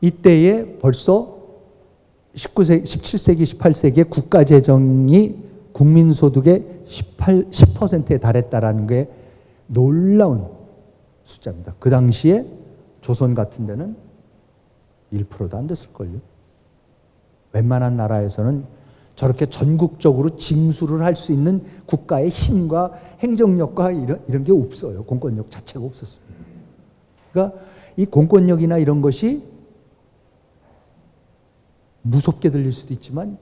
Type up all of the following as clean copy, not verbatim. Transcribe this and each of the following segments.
이때에 벌써 17세기, 18세기에 국가재정이 국민소득의 10%에 달했다라는 게 놀라운 숫자입니다. 그 당시에 조선 같은 데는 1%도 안 됐을걸요. 웬만한 나라에서는 저렇게 전국적으로 징수를 할 수 있는 국가의 힘과 행정력과 이런 게 없어요. 공권력 자체가 없었습니다. 그러니까 이 공권력이나 이런 것이 무섭게 들릴 수도 있지만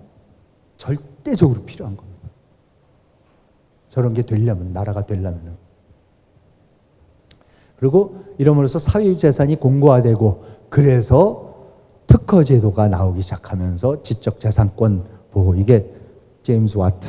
절대적으로 필요한 겁니다. 저런 게 되려면, 나라가 되려면. 그리고 이러므로써 사회재산이 공고화되고, 그래서 특허제도가 나오기 시작하면서 지적재산권 보호, 이게 제임스 와트,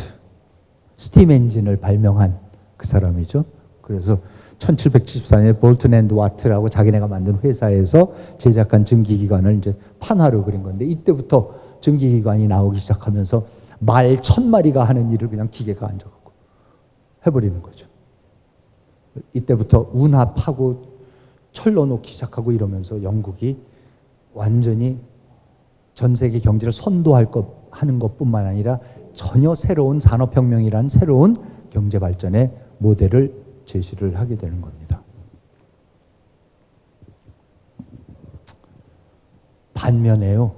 스팀 엔진을 발명한 그 사람이죠. 그래서 1774년에 볼튼 앤드 와트라고 자기네가 만든 회사에서 제작한 증기기관을 이제 판화로 그린 건데, 이때부터 증기기관이 나오기 시작하면서 말 1000마리가 하는 일을 그냥 기계가 앉아갖고 해버리는 거죠. 이때부터 운합하고 철로 놓기 시작하고 이러면서 영국이 완전히 전 세계 경제를 하는 것뿐만 아니라 전혀 새로운 산업혁명이란 새로운 경제 발전의 모델을 제시를 하게 되는 겁니다. 반면에요,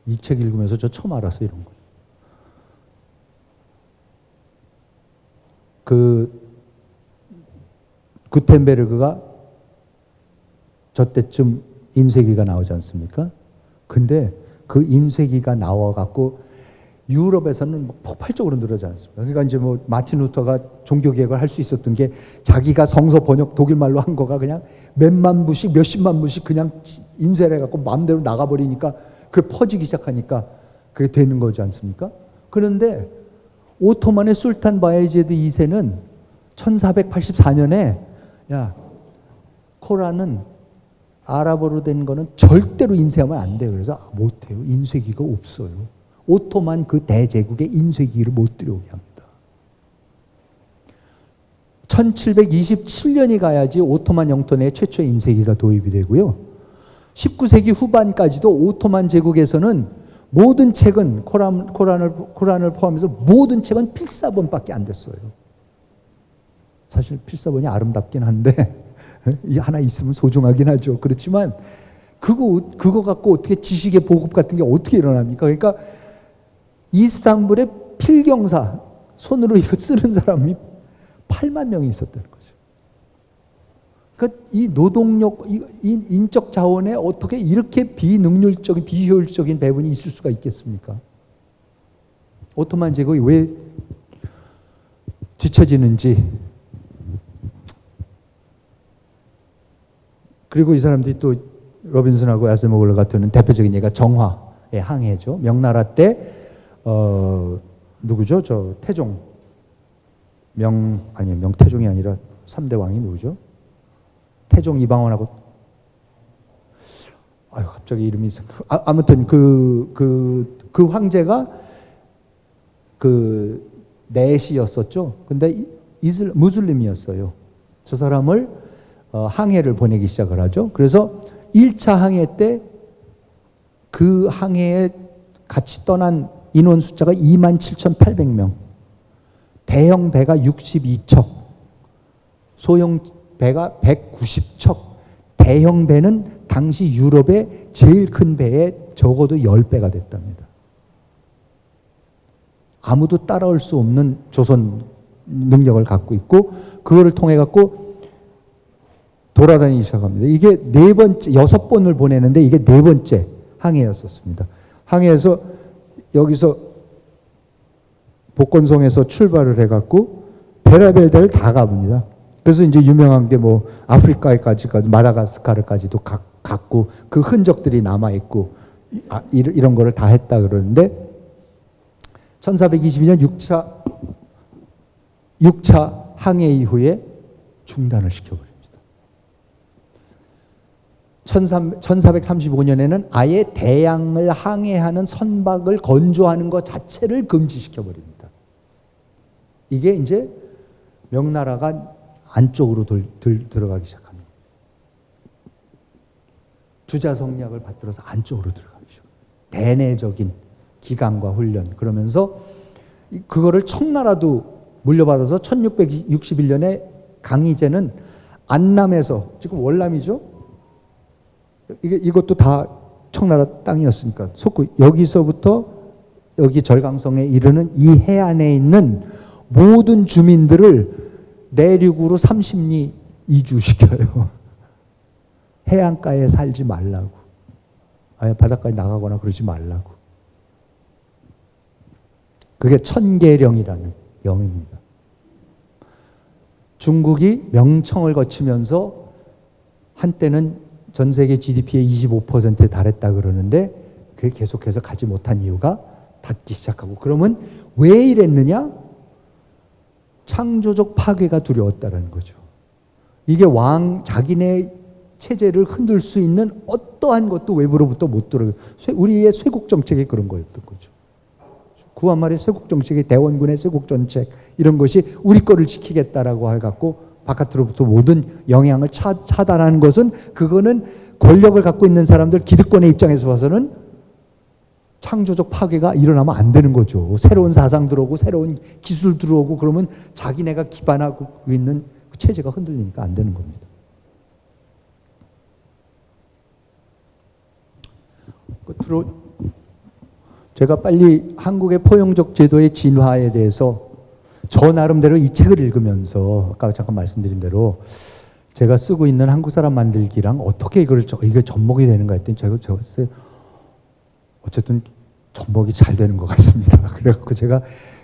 이 책 읽으면서 저 처음 알았어요, 이런 거. 구텐베르그가 저때쯤 인쇄기가 나오지 않습니까? 근데 그 인쇄기가 나와갖고 유럽에서는 폭발적으로 늘어나지 않습니까? 그러니까 이제 뭐 마틴 루터가 종교개혁을 할 수 있었던 게 자기가 성서 번역 독일말로 한 거가 그냥 몇만 부씩 몇십만 부씩 그냥 인쇄를 해갖고 마음대로 나가버리니까 그게 퍼지기 시작하니까 그게 되는 거지 않습니까? 그런데 오토만의 술탄 바예제드 2세는 1484년에 야, 코란은 아랍어로 된 거는 절대로 인쇄하면 안 돼요. 그래서 못해요. 인쇄기가 없어요. 오토만 그 대제국에 인쇄기를 못 들여오게 합니다. 1727년이 가야지 오토만 영토 내에 최초의 인쇄기가 도입이 되고요. 19세기 후반까지도 오토만 제국에서는 모든 책은 코란을 포함해서 모든 책은 필사본밖에 안 됐어요. 사실 필사본이 아름답긴 한데 하나 있으면 소중하긴 하죠. 그렇지만 그거 갖고 어떻게 지식의 보급 같은 게 어떻게 일어납니까? 그러니까 이스탄불의 필경사, 손으로 이거 쓰는 사람이 8만 명이 있었다는 거죠. 그러니까 이 노동력, 이 인적 자원에 어떻게 이렇게 비능률적인, 비효율적인 배분이 있을 수가 있겠습니까? 오토만 제국이 왜 뒤처지는지. 그리고 이 사람들이 또 로빈슨하고 아세모글러 같은 대표적인 예가 정화의 항해죠. 명나라 때 누구죠? 저 태종. 명태종이 아니라 3대 왕이 누구죠? 태종 이방원하고 갑자기 이름이 아무튼 그 황제가 그 넷이었었죠. 근데 무슬림이었어요. 저 사람을 항해를 보내기 시작을 하죠. 그래서 1차 항해 때 그 항해에 같이 떠난 인원 숫자가 27,800명. 대형 배가 62척, 소형 배가 190척. 대형 배는 당시 유럽의 제일 큰 배에 적어도 10배가 됐답니다. 아무도 따라올 수 없는 조선 능력을 갖고 있고, 그거를 통해 갖고 돌아다니기 시작합니다. 이게 6번을 보내는데 이게 4번째 항해였었습니다. 항해에서 여기서 복건성에서 출발을 해갖고 베라벨대를 다 가봅니다. 그래서 이제 유명한 게 뭐 아프리카까지, 마다가스카르까지도 갔고 그 흔적들이 남아있고 이런 거를 다 했다 그러는데 1422년 6차 항해 이후에 중단을 시켜버립니다. 1435년에는 아예 대양을 항해하는 선박을 건조하는 것 자체를 금지시켜버립니다. 이게 이제 명나라가 안쪽으로 들어가기 시작합니다. 주자성략을 받들어서 안쪽으로 들어가죠. 대내적인 기강과 훈련. 그러면서 그거를 청나라도 물려받아서 1661년에 강희제는 안남에서, 지금 월남이죠? 이것도 다 청나라 땅이었으니까 속구, 여기서부터 여기 절강성에 이르는 이 해안에 있는 모든 주민들을 내륙으로 30리 이주시켜요. 해안가에 살지 말라고. 아예 바닷가에 나가거나 그러지 말라고. 그게 천계령이라는 영입니다. 중국이 명청을 거치면서 한때는 전 세계 GDP의 25%에 달했다 그러는데 그게 계속해서 가지 못한 이유가 닫기 시작하고, 그러면 왜 이랬느냐? 창조적 파괴가 두려웠다는 거죠. 이게 자기네 체제를 흔들 수 있는 어떠한 것도 외부로부터 못 들어요. 우리의 쇄국 정책이 그런 거였던 거죠. 구한말의 쇄국 정책이 대원군의 쇄국 정책, 이런 것이 우리 거를 지키겠다라고 해갖고 바깥으로부터 모든 영향을 차단하는 것은, 그거는 권력을 갖고 있는 사람들, 기득권의 입장에서 봐서는 창조적 파괴가 일어나면 안 되는 거죠. 새로운 사상 들어오고 새로운 기술 들어오고 그러면 자기네가 기반하고 있는 그 체제가 흔들리니까 안 되는 겁니다. 끝으로 제가 빨리 한국의 포용적 제도의 진화에 대해서 저 나름대로 이 책을 읽으면서 아까 잠깐 말씀드린 대로 제가 쓰고 있는 한국 사람 만들기랑 어떻게 이게 접목이 되는가 했더니 제가 어쨌든 접목이 잘 되는 것 같습니다. 그래갖고 제가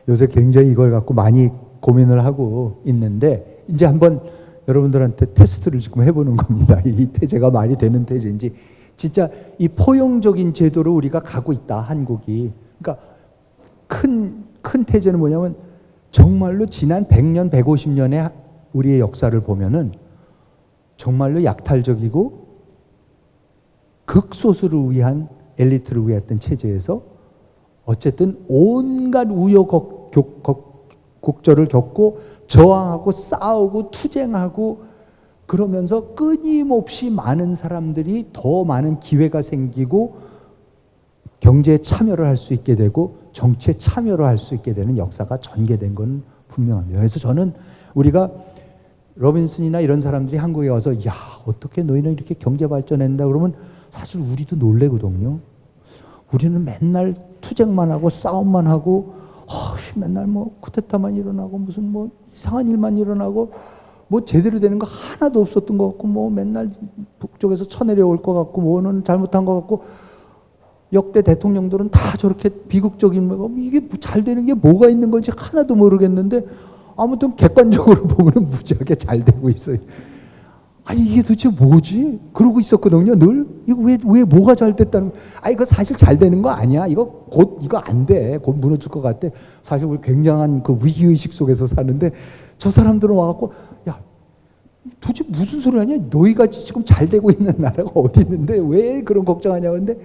요새 굉장히 이걸 갖고 많이 고민을 하고 있는데, 이제 한번 여러분들한테 테스트를 지금 해보는 겁니다. 이 태제가 말이 되는 태제인지. 진짜 이 포용적인 제도로 우리가 가고 있다, 한국이. 그러니까 큰 태제는 뭐냐면 정말로 지난 100년, 150년의 우리의 역사를 보면은 정말로 약탈적이고 극소수를 위한, 엘리트를 위했던 체제에서 어쨌든 온갖 우여곡절을 겪고 저항하고 싸우고 투쟁하고 그러면서 끊임없이 많은 사람들이 더 많은 기회가 생기고 경제에 참여를 할 수 있게 되고 정치에 참여를 할 수 있게 되는 역사가 전개된 건 분명합니다. 그래서 저는 우리가 로빈슨이나 이런 사람들이 한국에 와서 야, 어떻게 너희는 이렇게 경제 발전한다 그러면 사실 우리도 놀래거든요. 우리는 맨날 투쟁만 하고 싸움만 하고 맨날 뭐 쿠데타만 일어나고 무슨 뭐 이상한 일만 일어나고 뭐 제대로 되는 거 하나도 없었던 것 같고 뭐 맨날 북쪽에서 쳐내려올 것 같고 뭐는 잘못한 것 같고 역대 대통령들은 다 저렇게 비극적인 거, 이게 잘 되는 게 뭐가 있는 건지 하나도 모르겠는데 아무튼 객관적으로 보면 무지하게 잘 되고 있어요. 이게 도대체 뭐지? 그러고 있었거든요, 늘. 이거 왜 뭐가 잘 됐다는 거야? 이거 사실 잘 되는 거 아니야. 이거 안 돼. 곧 무너질 것 같아. 사실 우리 굉장한 그 위기의식 속에서 사는데 저 사람들은 와갖고, 야, 도대체 무슨 소리 하냐? 너희같이 지금 잘 되고 있는 나라가 어디 있는데 왜 그런 걱정하냐고 하는데,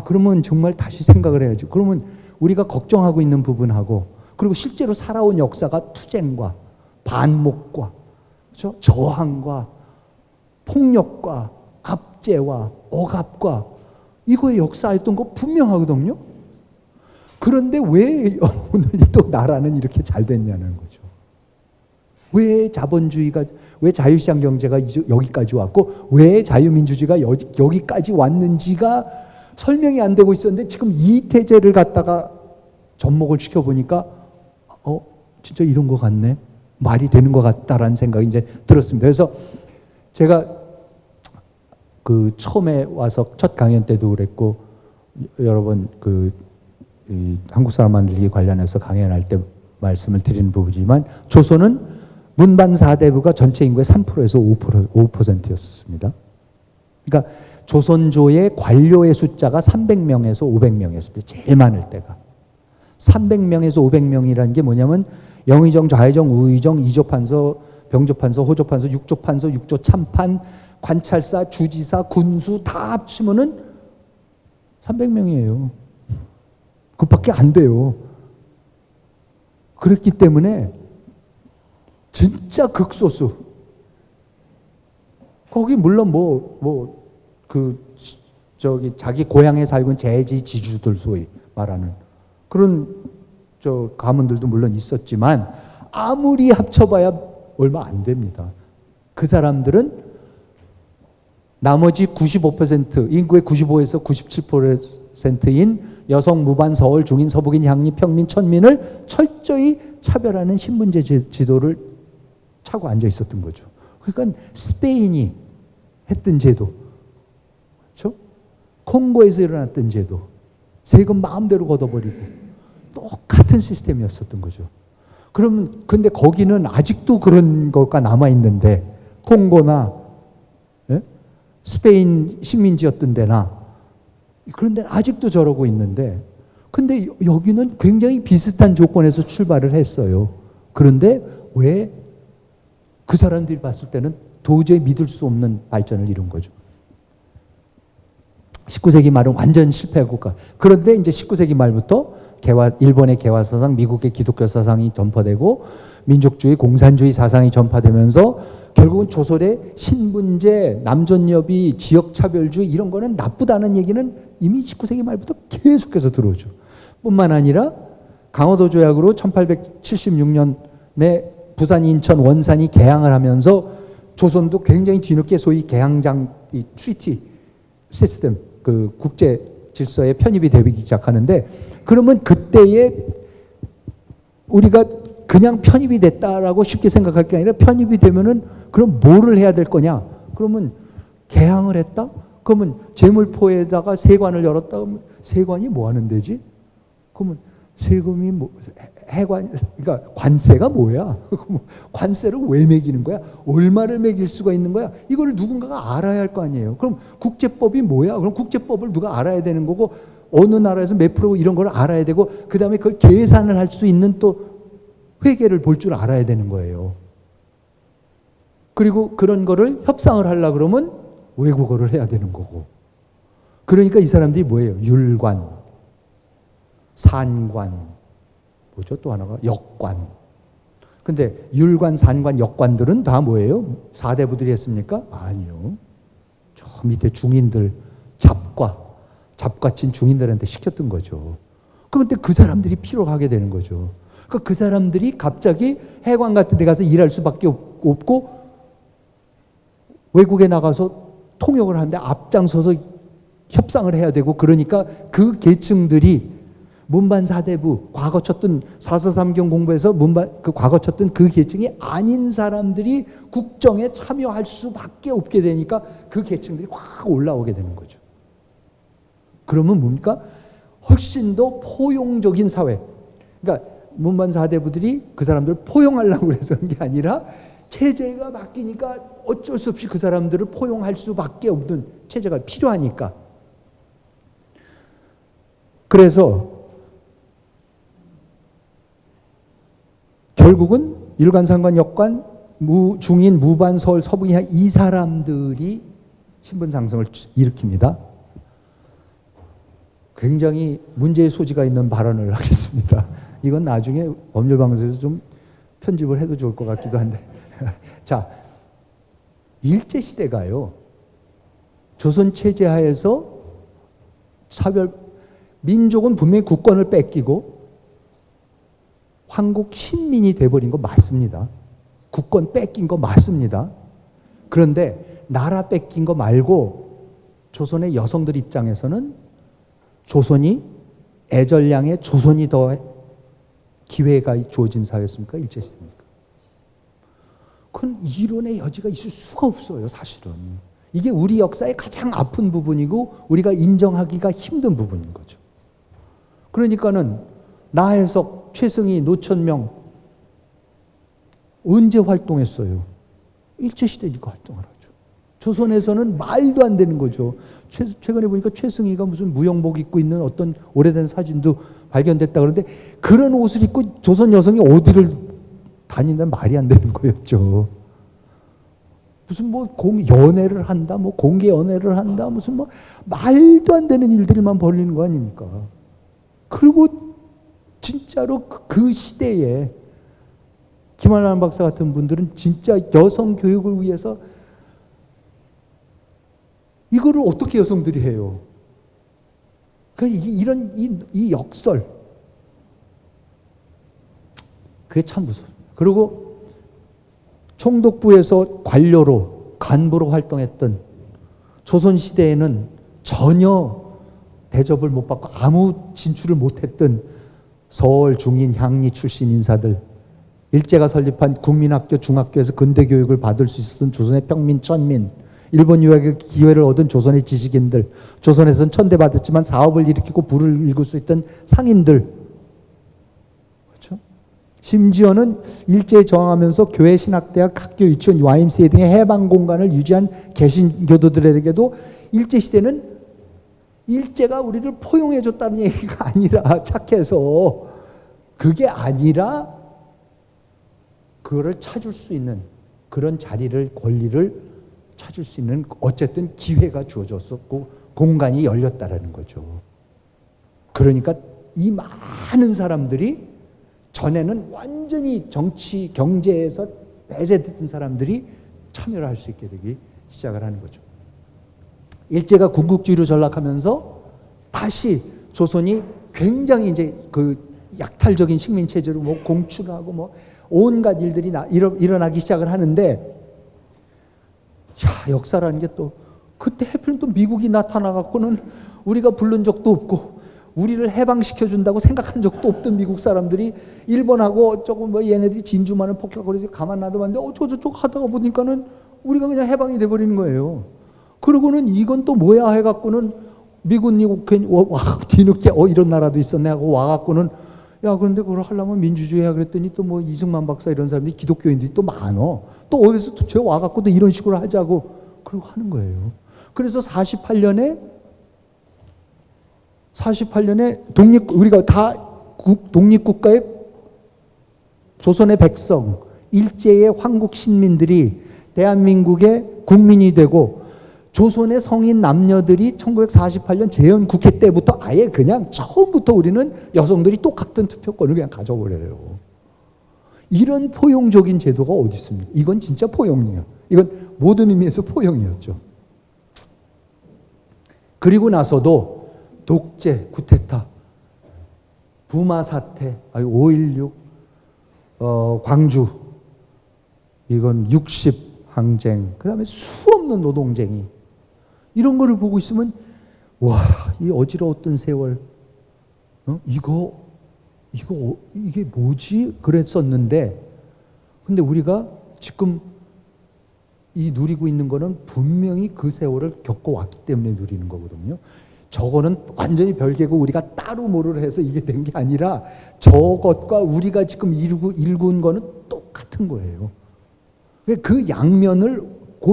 그러면 정말 다시 생각을 해야지. 그러면 우리가 걱정하고 있는 부분하고, 그리고 실제로 살아온 역사가 투쟁과 반목과, 그렇죠? 저항과 폭력과 압제와 억압과 이거의 역사였던 거 분명하거든요. 그런데 왜 오늘 또 나라는 이렇게 잘 됐냐는 거죠. 왜 자본주의가, 왜 자유시장 경제가 여기까지 왔고 왜 자유민주주의가 여기까지 왔는지가 설명이 안 되고 있었는데, 지금 이 태제를 갖다가 접목을 시켜보니까 진짜 이런 것 같네, 말이 되는 것 같다라는 생각이 이제 들었습니다. 그래서 제가 그 처음에 와서 첫 강연 때도 그랬고 여러 번 한국 사람 만들기 관련해서 강연할 때 말씀을 드린 부분이지만, 조선은 문반 4대부가 전체 인구의 3%에서 5%였습니다. 그러니까 조선조의 관료의 숫자가 300명에서 500명이었습니다. 제일 많을 때가. 300명에서 500명이라는 게 뭐냐면 영의정, 좌의정, 우의정, 이조판서, 병조판서, 호조판서, 육조판서, 육조참판, 관찰사, 주지사, 군수 다 합치면은 300명이에요. 그밖에 안 돼요. 그렇기 때문에 진짜 극소수. 거기 물론 그 저기 자기 고향에 살고 있는 재지 지주들 소위 말하는 그런 저 가문들도 물론 있었지만 아무리 합쳐봐야 얼마 안 됩니다. 그 사람들은 나머지 95% 인구의 95에서 97%인 여성, 무반, 서울, 중인, 서북인, 향리, 평민, 천민을 철저히 차별하는 신분제 지도를 차고 앉아 있었던 거죠. 그러니까 스페인이 했던 제도, 그렇죠? 콩고에서 일어났던 제도, 세금 마음대로 걷어버리고 똑같은 시스템이었었던 거죠. 그러면 근데 거기는 아직도 그런 거가 남아 있는데 콩고나 예? 스페인 식민지였던 데나 그런 데는 아직도 저러고 있는데 근데 여기는 굉장히 비슷한 조건에서 출발을 했어요. 그런데 왜 그 사람들이 봤을 때는 도저히 믿을 수 없는 발전을 이룬 거죠. 19세기 말은 완전 실패 국가. 그런데 이제 19세기 말부터 일본의 개화 사상, 미국의 기독교 사상이 전파되고 민족주의, 공산주의 사상이 전파되면서 결국은 조선의 신분제, 남존여비, 지역차별주의 이런 거는 나쁘다는 얘기는 이미 19세기 말부터 계속해서 들어오죠. 뿐만 아니라 강화도 조약으로 1876년에 부산, 인천, 원산이 개항을 하면서 조선도 굉장히 뒤늦게 소위 개항장 이 트리티 시스템 그 국제 질서에 편입이 되기 시작하는데 그러면 그때에 우리가 그냥 편입이 됐다라고 쉽게 생각할 게 아니라 편입이 되면은 그럼 뭐를 해야 될 거냐? 그러면 개항을 했다? 그러면 제물포에다가 세관을 열었다? 그러면 세관이 뭐 하는 데지? 그러면 세금이 뭐 해관 그러니까 관세가 뭐야? 관세를 왜 매기는 거야? 얼마를 매길 수가 있는 거야? 이거를 누군가가 알아야 할 거 아니에요. 그럼 국제법이 뭐야? 그럼 국제법을 누가 알아야 되는 거고 어느 나라에서 몇 프로 이런 걸 알아야 되고 그다음에 그걸 계산을 할 수 있는 또 회계를 볼 줄 알아야 되는 거예요. 그리고 그런 거를 협상을 하려고 그러면 외국어를 해야 되는 거고. 그러니까 이 사람들이 뭐예요? 율관, 산관, 뭐죠? 또 하나가 역관. 근데 율관, 산관, 역관들은 다 뭐예요? 사대부들이 했습니까? 아니요. 저 밑에 중인들, 잡과친 중인들한테 시켰던 거죠. 그런데 그 사람들이 필요하게 되는 거죠. 그 사람들이 갑자기 해관 같은 데 가서 일할 수밖에 없고 외국에 나가서 통역을 하는데 앞장서서 협상을 해야 되고 그러니까 그 계층들이 문반 사대부 과거 쳤던 4.4.3경 공부에서 그 과거 쳤던 그 계층이 아닌 사람들이 국정에 참여할 수밖에 없게 되니까 그 계층들이 확 올라오게 되는 거죠. 그러면 뭡니까? 훨씬 더 포용적인 사회. 그러니까 문반 사대부들이 그 사람들을 포용하려고 해서 그런 게 아니라 체제가 바뀌니까 어쩔 수 없이 그 사람들을 포용할 수밖에 없는 체제가 필요하니까. 그래서 결국은 일관, 상관, 역관, 중인, 무반, 서울, 서북인 이 사람들이 신분 상승을 일으킵니다. 굉장히 문제의 소지가 있는 발언을 하겠습니다. 이건 나중에 법률방송에서 좀 편집을 해도 좋을 것 같기도 한데. 자, 일제시대가요. 조선체제 하에서 민족은 분명히 국권을 뺏기고 황국 신민이 돼버린 거 맞습니다. 국권 뺏긴 거 맞습니다. 그런데 나라 뺏긴 거 말고 조선의 여성들 입장에서는 조선이 애절량의 조선이 더 기회가 주어진 사회였습니까? 일제시대입니까? 그건 이론의 여지가 있을 수가 없어요, 사실은. 이게 우리 역사의 가장 아픈 부분이고 우리가 인정하기가 힘든 부분인 거죠. 그러니까는 나혜석, 최승희, 노천명 언제 활동했어요? 일제시대니까 활동을 하죠. 조선에서는 말도 안 되는 거죠. 최근에 보니까 최승희가 무슨 무용복 입고 있는 어떤 오래된 사진도 발견됐다 그러는데 그런 옷을 입고 조선 여성이 어디를 다닌다는 말이 안 되는 거였죠. 무슨 뭐 연애를 한다, 뭐 공개 연애를 한다, 무슨 뭐 말도 안 되는 일들만 벌리는 거 아닙니까? 그리고 진짜로 그 시대에 김한란 박사 같은 분들은 진짜 여성 교육을 위해서 이거를 어떻게 여성들이 해요? 이런 이 역설, 그게 참 무서워요. 그리고 총독부에서 관료로 간부로 활동했던 조선시대에는 전혀 대접을 못 받고 아무 진출을 못했던 서울 중인 향리 출신 인사들, 일제가 설립한 국민학교 중학교에서 근대교육을 받을 수 있었던 조선의 평민 천민, 일본 유학의 기회를 얻은 조선의 지식인들, 조선에서는 천대받았지만 사업을 일으키고 부를 읽을 수 있던 상인들, 그렇죠? 심지어는 일제에 저항하면서 교회, 신학대학, 학교, 유치원, YMCA 등의 해방 공간을 유지한 개신교도들에게도 일제시대는 일제가 우리를 포용해 줬다는 얘기가 아니라, 착해서 그게 아니라 그거를 찾을 수 있는 그런 자리를, 권리를 찾을 수 있는 어쨌든 기회가 주어졌었고 공간이 열렸다라는 거죠. 그러니까 이 많은 사람들이, 전에는 완전히 정치, 경제에서 배제됐던 사람들이 참여를 할 수 있게 되기 시작을 하는 거죠. 일제가 군국주의로 전락하면서 다시 조선이 굉장히 이제 그 약탈적인 식민 체제로 뭐 공출하고 뭐 온갖 일들이 일어나기 시작을 하는데, 역사라는 게 또 그때 해필 또 미국이 나타나갖고는 우리가 부른 적도 없고 우리를 해방시켜준다고 생각한 적도 없던 미국 사람들이 일본하고 조금 뭐 얘네들이 진주만을 폭격하고 그래서 가만 놔둬봤는데 저쪽 하다가 보니까는 우리가 그냥 해방이 돼버리는 거예요. 그러고는 이건 또 뭐야 해갖고는 미군이 뒤늦게 이런 나라도 있었네 하고 와갖고는, 야 그런데 그걸 하려면 민주주의야 그랬더니 또 뭐 이승만 박사 이런 사람들이, 기독교인들이 또 많어. 또 어디서 또 저 와갖고 또 이런 식으로 하자고 그러고 하는 거예요. 그래서 48년에 우리가 다 독립국가의 조선의 백성, 일제의 황국 신민들이 대한민국의 국민이 되고, 조선의 성인 남녀들이 1948년 재헌 국회 때부터 아예 그냥 처음부터 우리는 여성들이 똑같은 투표권을 그냥 가져버려요. 이런 포용적인 제도가 어디 있습니까? 이건 진짜 포용이에요. 이건 모든 의미에서 포용이었죠. 그리고 나서도 독재, 쿠데타, 부마 사태, 5.16, 광주, 이건 60 항쟁, 그 다음에 수없는 노동쟁이, 이런 거를 보고 있으면 와, 이 어지러웠던 세월, 이게 뭐지? 그랬었는데, 근데 우리가 지금 이 누리고 있는 거는 분명히 그 세월을 겪어왔기 때문에 누리는 거거든요. 저거는 완전히 별개고 우리가 따로 뭐를 해서 이게 된 게 아니라 저것과 우리가 지금 일군 거는 똑같은 거예요. 그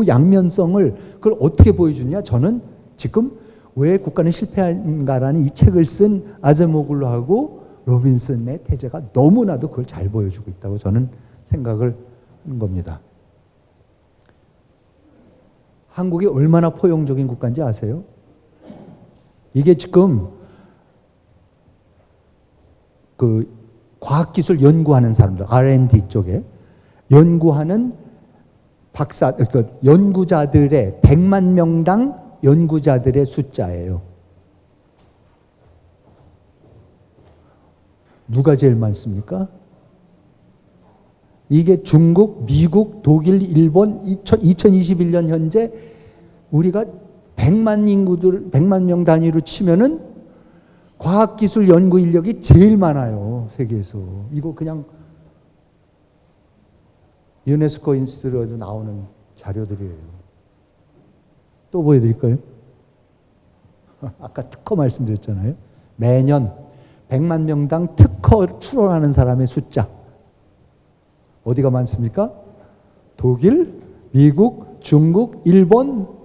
양면성을 그걸 어떻게 보여주냐? 저는 지금 왜 국가는 실패한가라는 이 책을 쓴 아제모글로하고 로빈슨의 태제가 너무나도 그걸 잘 보여주고 있다고 저는 생각을 하는 겁니다. 한국이 얼마나 포용적인 국가인지 아세요? 이게 지금 그 과학기술 연구하는 사람들, R&D 쪽에 연구하는 그러니까 연구자들의 100만 명당 연구자들의 숫자예요. 누가 제일 많습니까? 이게 중국, 미국, 독일, 일본, 2021년 현재 우리가 100만 명 단위로 치면은 과학기술 연구 인력이 제일 많아요, 세계에서. 이거 그냥 유네스코 인스티튜트에서 나오는 자료들이에요. 또 보여드릴까요? 아까 특허 말씀드렸잖아요. 매년 100만 명당 특허 출원하는 사람의 숫자. 어디가 많습니까? 독일, 미국, 중국, 일본.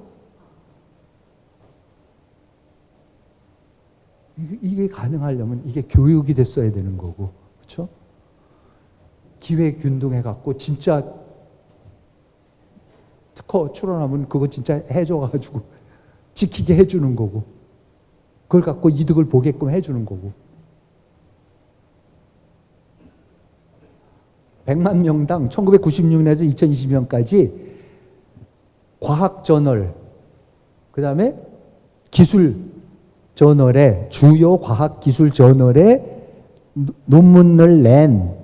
이게 가능하려면 이게 교육이 됐어야 되는 거고, 그렇죠? 기회균등해갖고 진짜 특허 출원하면 그거 진짜 해줘가지고 지키게 해주는 거고, 그걸 갖고 이득을 보게끔 해주는 거고. 100만 명당 1996년에서 2020년까지 과학저널, 그 다음에 기술 저널에, 주요 과학기술 저널에 논문을 낸,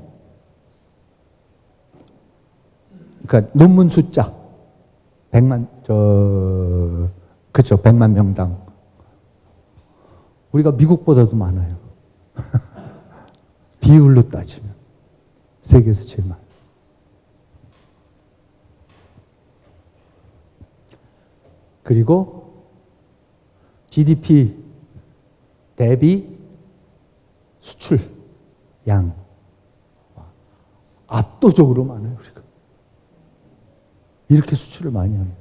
그러니까 논문 숫자 100만 명당 우리가 미국보다도 많아요. 비율로 따지면 세계에서 제일 많아요. 그리고 GDP 대비 수출 양 압도적으로 많아요. 우리가 이렇게 수출을 많이 합니다.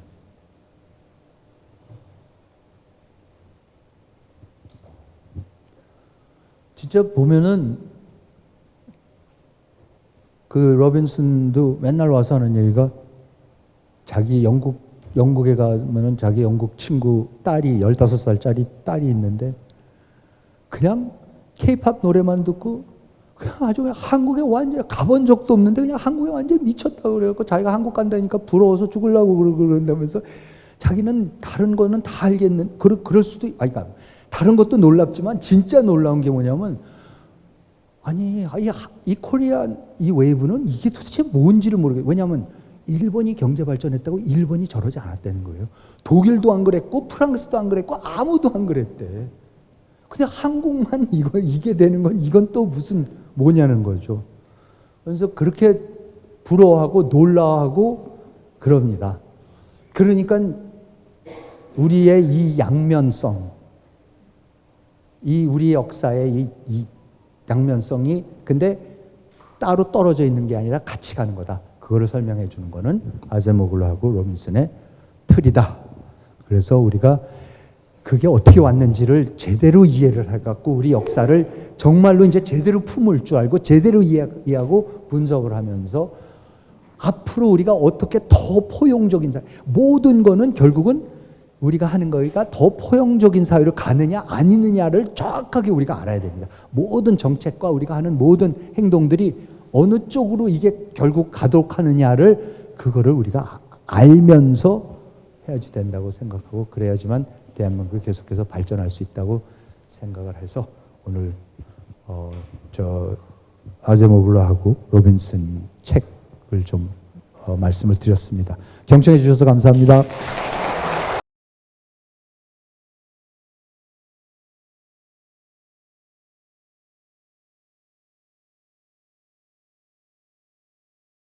진짜 보면은 그 로빈슨도 맨날 와서 하는 얘기가 자기 영국에 가면은 자기 영국 친구 딸이 15살짜리 딸이 있는데 그냥 케이팝 노래만 듣고 그냥 아주 그냥 한국에 완전 가본 적도 없는데 그냥 한국에 완전 미쳤다고 그래갖고 자기가 한국 간다니까 부러워서 죽으려고 그런다면서 자기는 다른 거는 다 알겠는 그럴 수도 그러니까 다른 것도 놀랍지만 진짜 놀라운 게 뭐냐면 아니 이 코리안 이 웨이브는 이게 도대체 뭔지를 모르겠어요. 왜냐하면 일본이 경제 발전했다고 일본이 저러지 않았다는 거예요. 독일도 안 그랬고 프랑스도 안 그랬고 아무도 안 그랬대. 그냥 한국만 이게 되는 건 이건 또 무슨 뭐냐는 거죠. 그래서 그렇게 부러워하고 놀라워하고 그럽니다. 그러니까 우리의 이 양면성, 이 우리 역사의 이 양면성이 근데 따로 떨어져 있는 게 아니라 같이 가는 거다. 그거를 설명해 주는 거는 아제모글로하고 로빈슨의 틀이다. 그래서 우리가 그게 어떻게 왔는지를 제대로 이해를 해갖고 우리 역사를 정말로 이제 제대로 품을 줄 알고 제대로 이해하고 분석을 하면서 앞으로 우리가 어떻게 더 포용적인 사회, 모든 거는 결국은 우리가 하는 거가 더 포용적인 사회로 가느냐 아니느냐를 정확하게 우리가 알아야 됩니다. 모든 정책과 우리가 하는 모든 행동들이 어느 쪽으로 이게 결국 가도록 하느냐를 그거를 우리가 알면서 해야지 된다고 생각하고 그래야지만 대한민국이 계속해서 발전할 수 있다고 생각을 해서 오늘 아제모글로하고 로빈슨 책을 좀 말씀을 드렸습니다. 경청해 주셔서 감사합니다.